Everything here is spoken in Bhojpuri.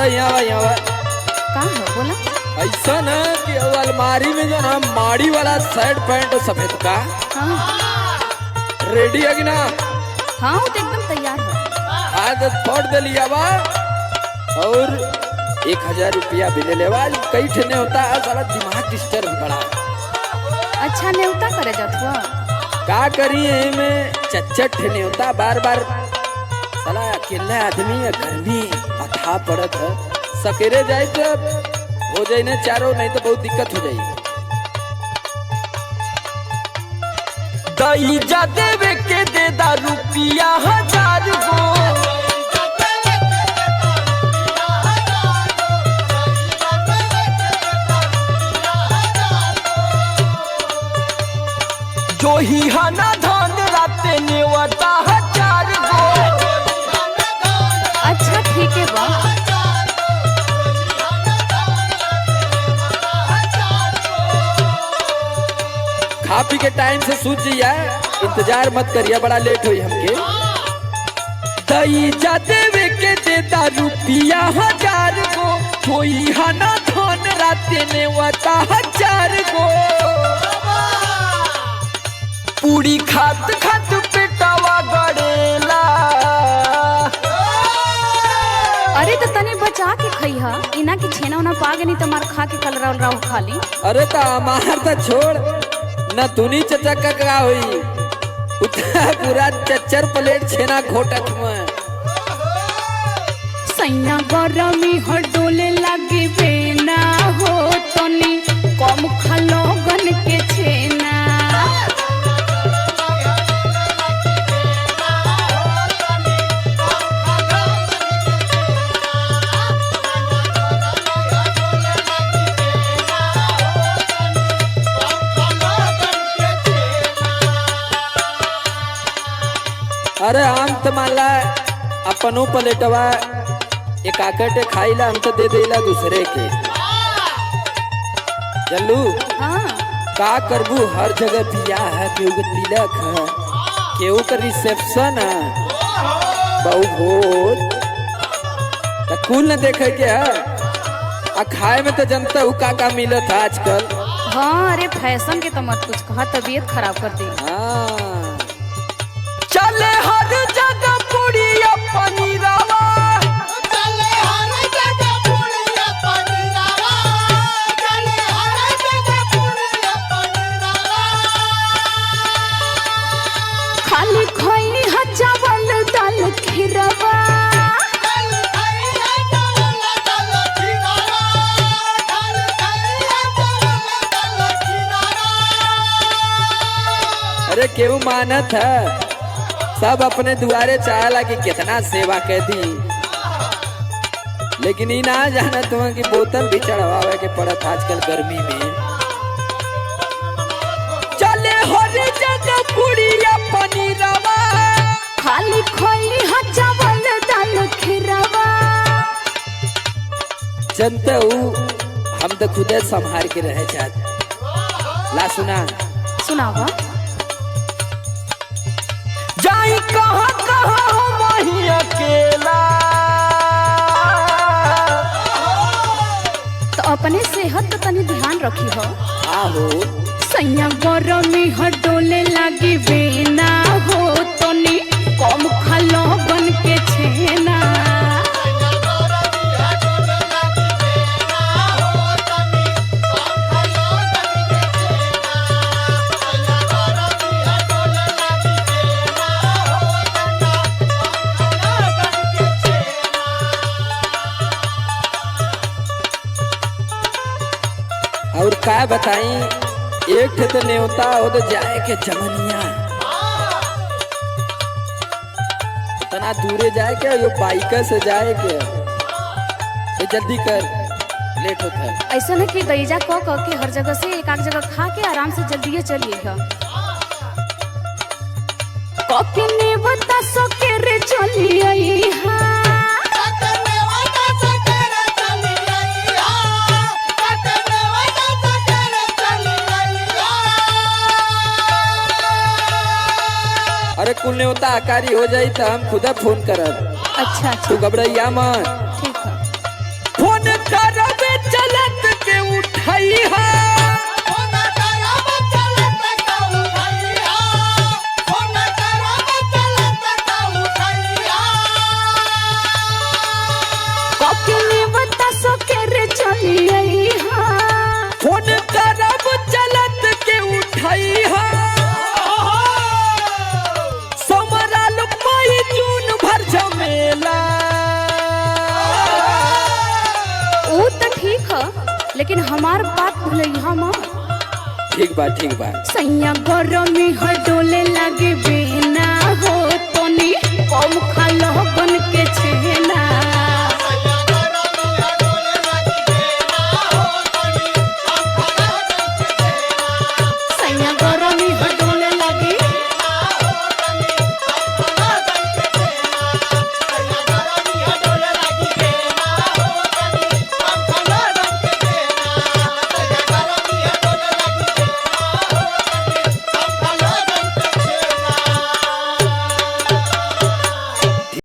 अरे यहाँ का है बोला। ऐसा न कि अलमारी में जो ना माड़ी वाला शर्ट पैंट सफेद का हाँ रेडी है कि ना? हाँ वो तो एकदम तैयार है। आज फोड़ दे लिया बा और 1000 रुपया भी ले लेवा। कई ठने होता है साला दिमाग डिस्टर्ब बड़ा। अच्छा न्योता करे जात हुआ का करी में चच्चट ठने होता बार बार साला अकेला आदमी गर्मी अथा पड़त है। सकेरे जाए तो हो जाए ना चारों, नहीं तो बहुत दिक्कत हो जाए। दई जा देवे के दे दा रुपिया 1000 गो। जो ही हना धान राते नेवता 1000 गो। अच्छा ठीक है बा। खा पी के टाइम से सूझ जाइए, इंतजार मत करिए, बड़ा लेट हुई हमके। दई जा देवे के दे दा रुपिया 1000 गो। कोई हना धान राते नेवता 1000 गो। पूरी खात खात पेटावा गड़ेला। अरे तो तने बचा के खई हा, इना की छेना उना पागे नहीं तो मार खा के कल राव राव खाली। अरे तो हमार तो छोड़ न तुनी चचा का हुई उतना पूरा चच्चर प्लेट छेना घोटत में। सैया गरमी हो डोले लगी बेना हो तनी कम खलो गन के छेना। अरे हम तो मानला अपनों प्लेटवा एक आकटे खाईला, हम तो दे देला दूसरे के। चलू हाँ का करबू, हर जगह बियाह है, केहू के तिलक है, केहू का रिसेप्शन है, बहु भोज तो कुल न देखे के है। आ खाए में तो जनता हूँ का मिलत है आजकल। हाँ अरे फैशन के तो मत कुछ कहा, तबीयत खराब कर दी। हाँ चले हर जगह पुड़िया पनीरावा। चले हर जगह पुड़िया पनीरावा। चले हर जगह पुड़िया पनीरावा। खाली खोई हा चावल दाल खीरवा। अरे केहू मानत है, सब अपने दुआरे चाहला कि कितना सेवा कर दी, लेकिन ये ना जानत हुआ कि बोतल भी चढ़वावे के पड़त आजकल गर्मी में। चले हर जगह पुड़िया पनीरावा। खाली खोई हा चावल दाल खीरवा। जनता हूँ हम तो खुद संभाल के रहे चाहते। ला सुना सुनावा। जाई कहाँ कहाँ हो वहीं अकेला। तो अपने सेहत तो तनी ध्यान रखी हो। हाँ हो सैया गरमी हो डोले लगी बेना हो तनी कम खलो बन के छेना। और क्या बताई, एक ठे तो न्योता हो तो जाए के जमनिया तना दूरे जाए के, यो बाइक से जाए के, तो जल्दी कर, लेट होता है। ऐसा नहीं कि दैजा कह के हर जगह से एक आध जगह खा के आराम से जल्दी चलिए है। कॉफी ने बता सके रे चलिए हाँ। अरे कुल न्योता आकारी हो जाई तो हम खुदा फोन करब। अच्छा तू घबराइया मत। ठीक है। फोन करबे चलत के उठैहा कखनी बता सके रे चली फोन करब चलत के उठैहा समरल मई जून भर झमेला वो तो ठीक है लेकिन हमार बात भूलैया माँ ठीक बा सैया गरमी हडोले लागे बेना हो तनी कम खालो बन के छेना सैया